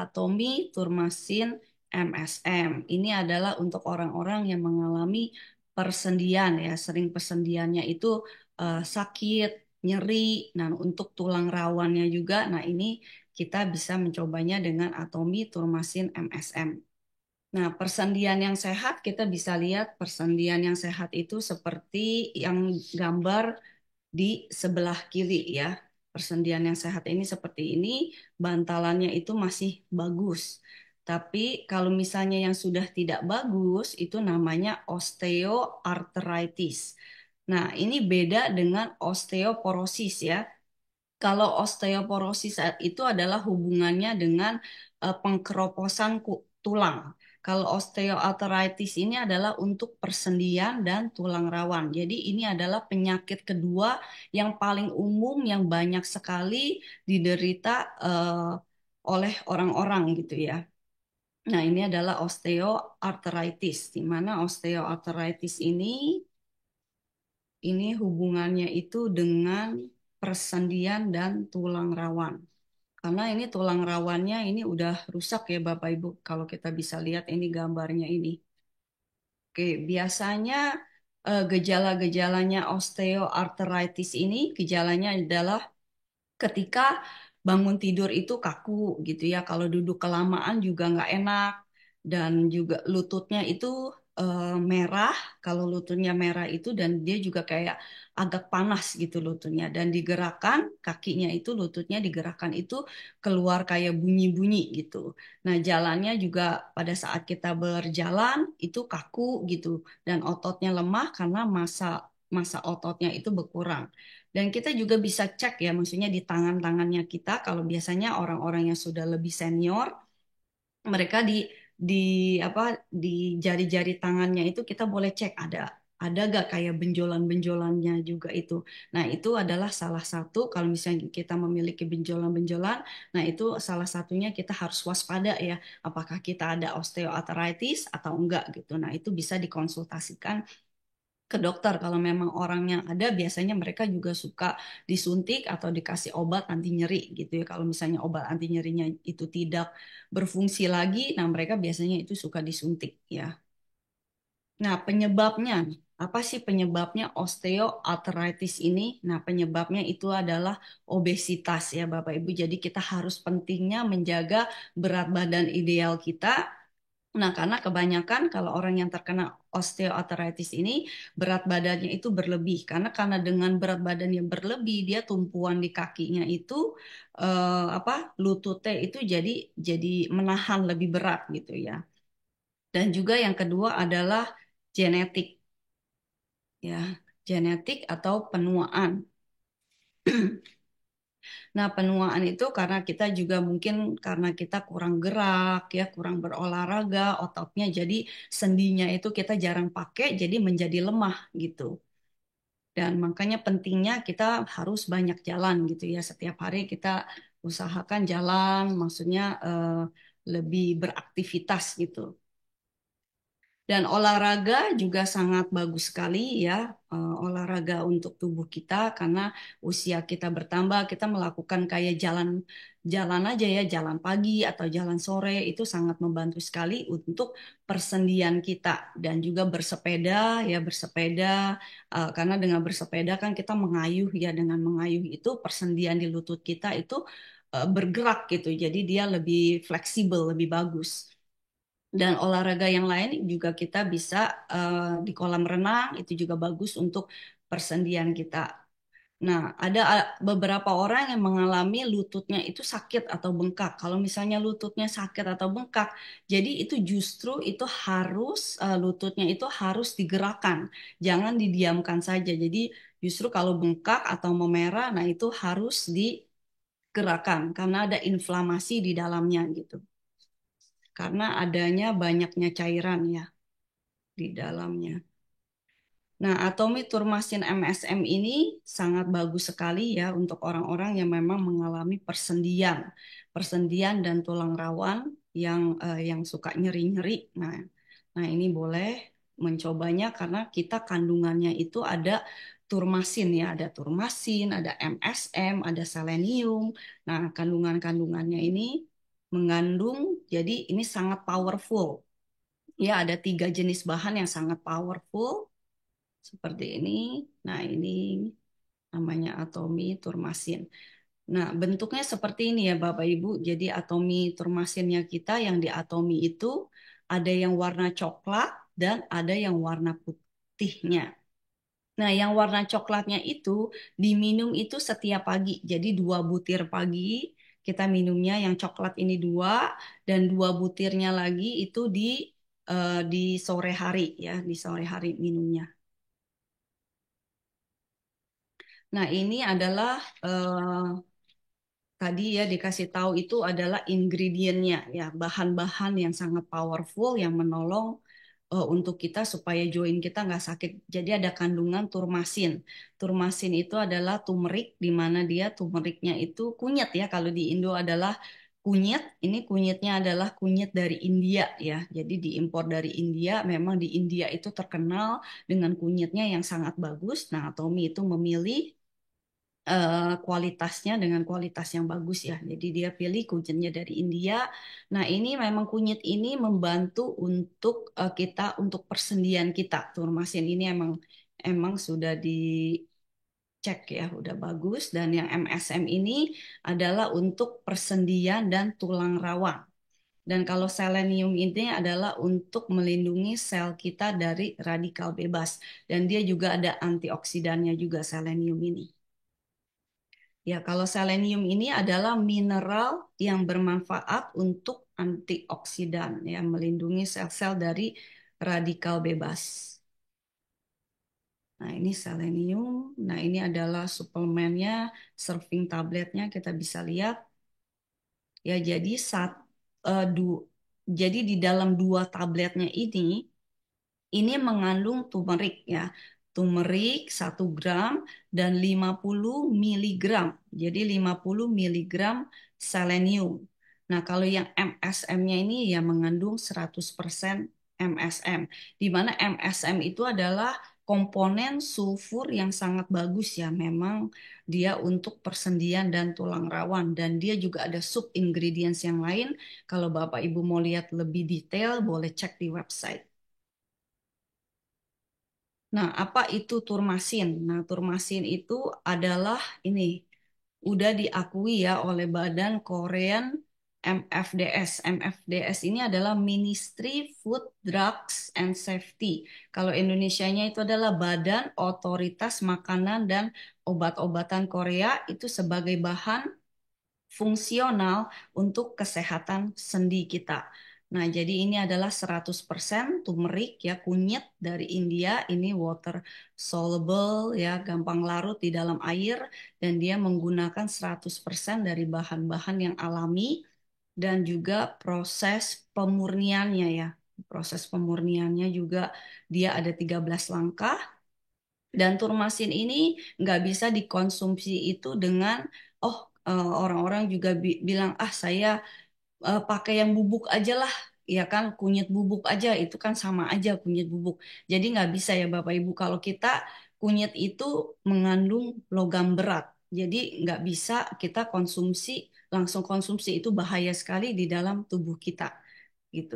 atomi turmasin MSM. Ini adalah untuk orang-orang yang mengalami persendian ya, sering persendiannya itu sakit, nyeri. Nah, untuk tulang rawannya juga, nah ini kita bisa mencobanya dengan atomi turmasin MSM. Nah, persendian yang sehat kita bisa lihat persendian yang sehat itu seperti yang gambar di sebelah kiri ya. Persendian yang sehat ini seperti ini, bantalannya itu masih bagus. Tapi kalau misalnya yang sudah tidak bagus, itu namanya osteoarteritis. Nah, ini beda dengan osteoporosis ya. Kalau osteoporosis itu adalah hubungannya dengan pengkeroposan tulang. Kalau osteoarteritis ini adalah untuk persendian dan tulang rawan. Jadi ini adalah penyakit kedua yang paling umum yang banyak sekali diderita oleh orang-orang gitu ya. Nah, ini adalah osteoarteritis, di mana osteoarteritis ini hubungannya itu dengan persendian dan tulang rawan. Karena ini tulang rawannya ini udah rusak ya Bapak Ibu. Kalau kita bisa lihat ini gambarnya ini. Oke, biasanya gejala-gejalanya osteoarteritis ini gejalanya adalah ketika bangun tidur itu kaku gitu ya. Kalau duduk kelamaan juga nggak enak dan juga lututnya itu merah. Kalau lututnya merah itu dan dia juga kayak agak panas gitu lututnya dan digerakkan kakinya itu lututnya digerakkan itu keluar kayak bunyi-bunyi gitu. Nah, jalannya juga pada saat kita berjalan itu kaku gitu dan ototnya lemah karena masa masa ototnya itu berkurang. Dan kita juga bisa cek ya, maksudnya di tangan-tangannya kita, kalau biasanya orang-orang yang sudah lebih senior, mereka di apa di jari-jari tangannya itu kita boleh cek ada gak kayak benjolan-benjolannya juga itu. Nah, itu adalah salah satu kalau misalnya kita memiliki benjolan-benjolan, nah itu salah satunya kita harus waspada ya, apakah kita ada osteoartritis atau enggak gitu. Nah, itu bisa dikonsultasikan ke dokter kalau memang orangnya ada biasanya mereka juga suka disuntik atau dikasih obat anti nyeri gitu ya kalau misalnya obat anti nyerinya itu tidak berfungsi lagi nah mereka biasanya itu suka disuntik ya. Nah, penyebabnya apa sih penyebabnya osteoartritis ini? Nah, penyebabnya itu adalah obesitas ya Bapak Ibu. Jadi kita harus pentingnya menjaga berat badan ideal kita. Nah, karena kebanyakan kalau orang yang terkena osteoartritis ini berat badannya itu berlebih. Karena dengan berat badan yang berlebih, dia tumpuan di kakinya itu lututnya itu jadi menahan lebih berat gitu ya. Dan juga yang kedua adalah genetik ya, genetik atau penuaan. Nah, penuaan itu karena kita juga mungkin karena kita kurang gerak ya, kurang berolahraga, ototnya jadi sendinya itu kita jarang pakai jadi menjadi lemah gitu. Dan makanya pentingnya kita harus banyak jalan gitu ya. Setiap hari kita usahakan jalan, maksudnya lebih beraktivitas gitu. Dan olahraga juga sangat bagus sekali ya, olahraga untuk tubuh kita karena usia kita bertambah, kita melakukan kayak jalan aja ya, jalan pagi atau jalan sore itu sangat membantu sekali untuk persendian kita dan juga bersepeda ya bersepeda karena dengan bersepeda kan kita mengayuh ya dengan mengayuh itu persendian di lutut kita itu bergerak gitu, jadi dia lebih fleksibel, lebih bagus. Dan olahraga yang lain juga kita bisa di kolam renang itu juga bagus untuk persendian kita. Nah, ada beberapa orang yang mengalami lututnya itu sakit atau bengkak. Kalau misalnya lututnya sakit atau bengkak, jadi itu justru itu harus lututnya itu harus digerakkan, jangan didiamkan saja. Jadi justru kalau bengkak atau memerah, nah itu harus digerakkan karena ada inflamasi di dalamnya gitu. Karena adanya banyaknya cairan ya di dalamnya. Nah, atomi turmasin MSM ini sangat bagus sekali ya untuk orang-orang yang memang mengalami persendian, persendian dan tulang rawan yang suka nyeri-nyeri. Nah, ini boleh mencobanya karena kita kandungannya itu ada turmasin ya, ada turmasin, ada MSM, ada selenium. Nah, kandungan-kandungannya ini mengandung, jadi ini sangat powerful. Ya, ada tiga jenis bahan yang sangat powerful seperti ini. Nah, ini namanya atomi turmasin. Nah, bentuknya seperti ini ya Bapak Ibu. Jadi atomi turmasinnya kita yang di atomi itu ada yang warna coklat dan ada yang warna putihnya. Nah, yang warna coklatnya itu diminum itu setiap pagi. Jadi 2 butir pagi kita minumnya yang coklat ini 2 dan 2 butirnya lagi itu di sore hari ya, di sore hari minumnya. Nah, ini adalah tadi ya dikasih tahu itu adalah ingredientnya ya, bahan-bahan yang sangat powerful yang menolong untuk kita supaya joint kita nggak sakit. Jadi ada kandungan turmasin. Turmasin itu adalah turmeric di mana dia turmericnya itu kunyit ya. Kalau di Indo adalah kunyit, ini kunyitnya adalah kunyit dari India ya. Jadi diimpor dari India. Memang di India itu terkenal dengan kunyitnya yang sangat bagus. Nah, Tommy itu memilih kualitasnya dengan kualitas yang bagus ya. Jadi dia pilih kunyitnya dari India. Nah, ini memang kunyit ini membantu untuk kita untuk persendian kita. Turmasin ini emang emang sudah dicek ya, udah bagus dan yang MSM ini adalah untuk persendian dan tulang rawan. Dan kalau selenium ini adalah untuk melindungi sel kita dari radikal bebas dan dia juga ada antioksidannya juga selenium ini. Ya, kalau selenium ini adalah mineral yang bermanfaat untuk antioksidan, ya, melindungi sel-sel dari radikal bebas. Nah, ini selenium. Nah, ini adalah suplemennya, serving tabletnya kita bisa lihat. Ya, jadi eh, du- jadi di dalam 2 tabletnya ini mengandung turmeric ya. Turmeric 1 gram dan 50 miligram. Jadi 50 miligram selenium. Nah, kalau yang MSM-nya ini ya mengandung 100% MSM. Di mana MSM itu adalah komponen sulfur yang sangat bagus ya. Memang dia untuk persendian dan tulang rawan. Dan dia juga ada sub ingredients yang lain. Kalau Bapak Ibu mau lihat lebih detail, boleh cek di website. Nah, apa itu turmasin? Nah, turmasin itu adalah ini udah diakui ya oleh Badan Korean MFDS. MFDS ini adalah Ministry Food, Drugs and Safety. Kalau Indonesianya itu adalah Badan Otoritas Makanan dan Obat-obatan Korea itu sebagai bahan fungsional untuk kesehatan sendi kita. Nah, jadi ini adalah 100% turmeric ya, kunyit dari India, ini water soluble ya, gampang larut di dalam air dan dia menggunakan 100% dari bahan-bahan yang alami dan juga proses pemurniannya ya. Proses pemurniannya juga dia ada 13 langkah dan turmasin ini nggak bisa dikonsumsi itu dengan, oh orang-orang juga bilang, ah saya pakai yang bubuk aja lah, ya kan kunyit bubuk aja, itu kan sama aja kunyit bubuk. Jadi nggak bisa ya Bapak Ibu, kalau kita kunyit itu mengandung logam berat. Jadi nggak bisa kita konsumsi, langsung konsumsi itu bahaya sekali di dalam tubuh kita gitu.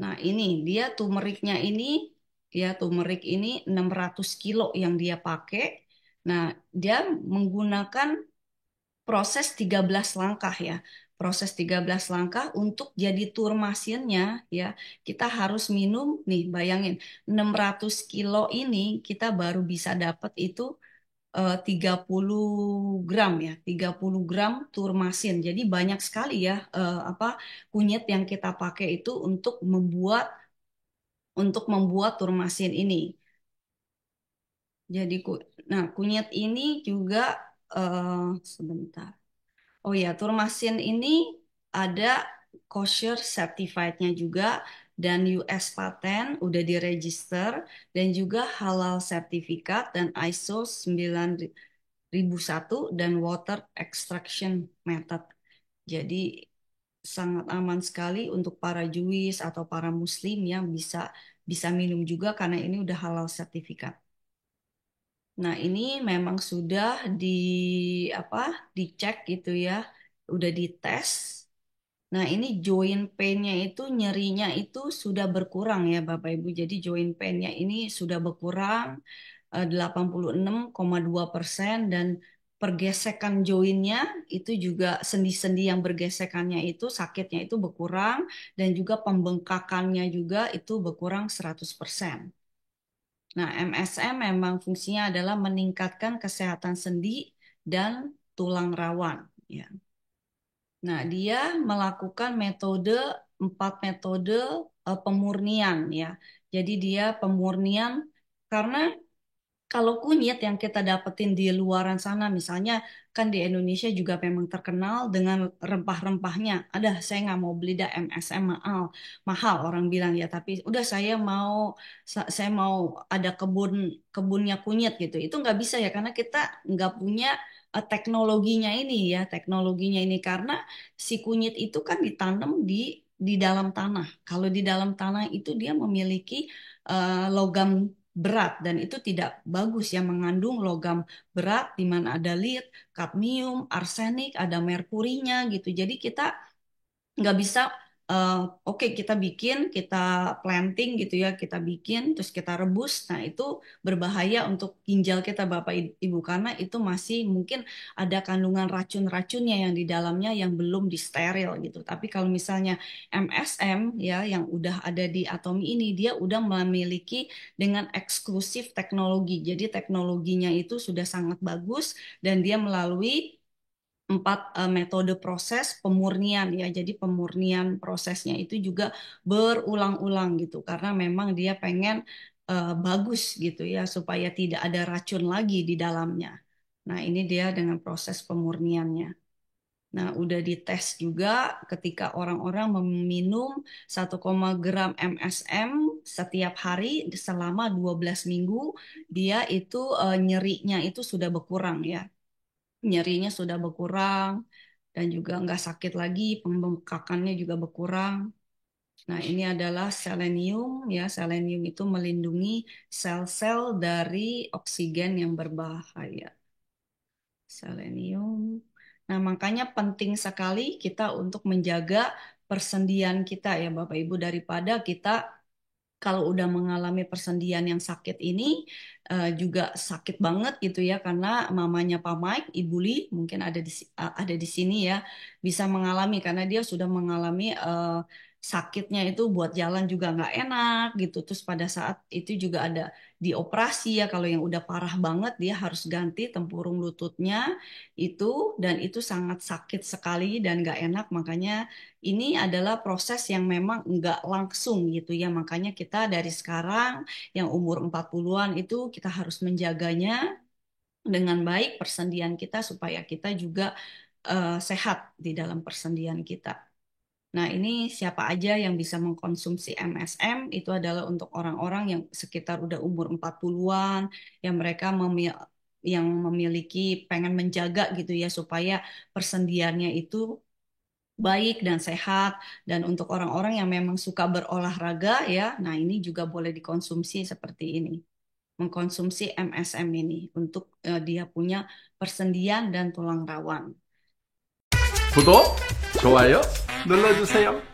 Nah, ini dia turmericnya ini, ya turmeric ini 600 kilo yang dia pakai. Nah, dia menggunakan proses 13 langkah ya. Proses 13 langkah untuk jadi turmasinnya ya. Kita harus minum nih, bayangin 600 kilo ini kita baru bisa dapat itu 30 gram ya, 30 gram turmasin. Jadi banyak sekali ya apa kunyit yang kita pakai itu untuk membuat turmasin ini. Jadi nah kunyit ini juga sebentar. Oh ya, turmasin ini ada kosher certified-nya juga dan US paten udah diregister dan juga halal sertifikat dan ISO 9001 dan water extraction method. Jadi sangat aman sekali untuk para Jewish atau para Muslim yang bisa bisa minum juga karena ini udah halal sertifikat. Nah, ini memang sudah apa? Dicek gitu ya. Udah dites Nah, ini joint pain-nya itu nyerinya itu sudah berkurang ya Bapak Ibu. Jadi joint pain-nya ini sudah berkurang 86,2% dan pergesekan jointnya itu juga sendi-sendi yang bergesekannya itu sakitnya itu berkurang dan juga pembengkakannya juga itu berkurang 100%. Nah, MSM memang fungsinya adalah meningkatkan kesehatan sendi dan tulang rawan. Ya. Nah, dia melakukan empat metode pemurnian ya. Jadi dia pemurnian karena kalau kunyit yang kita dapetin di luaran sana, misalnya kan di Indonesia juga memang terkenal dengan rempah-rempahnya. Ada, saya nggak mau beli dah MSM mahal, mahal orang bilang ya. Tapi udah saya mau ada kebunnya kunyit gitu. Itu nggak bisa ya karena kita nggak punya teknologinya ini ya, teknologinya ini karena si kunyit itu kan ditanam di dalam tanah. Kalau di dalam tanah itu dia memiliki logam berat dan itu tidak bagus ya mengandung logam berat di mana ada lead, kadmium, arsenik, ada merkurinya gitu. Jadi kita nggak bisa eh, oke kita bikin kita planting gitu ya kita bikin terus kita rebus nah itu berbahaya untuk ginjal kita Bapak Ibu karena itu masih mungkin ada kandungan racun-racunnya yang di dalamnya yang belum disteril gitu tapi kalau misalnya MSM ya yang udah ada di Atomi ini dia udah memiliki dengan eksklusif teknologi jadi teknologinya itu sudah sangat bagus dan dia melalui empat metode proses pemurnian ya. Jadi pemurnian prosesnya itu juga berulang-ulang gitu karena memang dia pengen bagus gitu ya supaya tidak ada racun lagi di dalamnya. Nah, ini dia dengan proses pemurniannya. Nah, udah dites juga ketika orang-orang meminum 1,gram MSM setiap hari selama 12 minggu, dia itu nyerinya itu sudah berkurang ya nyerinya sudah berkurang dan juga nggak sakit lagi, pembengkakannya juga berkurang. Nah, ini adalah selenium ya. Selenium itu melindungi sel-sel dari oksigen yang berbahaya. Selenium. Nah, makanya penting sekali kita untuk menjaga persendian kita ya Bapak Ibu daripada kita kalau udah mengalami persendian yang sakit ini juga sakit banget gitu ya karena mamanya Pak Mike, Ibu Li mungkin ada di sini ya bisa mengalami karena dia sudah mengalami sakitnya itu buat jalan juga nggak enak gitu. Terus pada saat itu juga ada dioperasi ya kalau yang udah parah banget dia harus ganti tempurung lututnya itu dan itu sangat sakit sekali dan nggak enak makanya ini adalah proses yang memang nggak langsung gitu ya. Makanya kita dari sekarang yang umur 40-an itu kita harus menjaganya dengan baik persendian kita supaya kita juga sehat di dalam persendian kita. Nah, ini siapa aja yang bisa mengkonsumsi MSM itu adalah untuk orang-orang yang sekitar udah umur 40-an yang mereka yang memiliki pengen menjaga gitu ya supaya persendiannya itu baik dan sehat dan untuk orang-orang yang memang suka berolahraga ya nah ini juga boleh dikonsumsi seperti ini mengkonsumsi MSM ini untuk dia punya persendian dan tulang rawan. 구독, 좋아요 눌러주세요.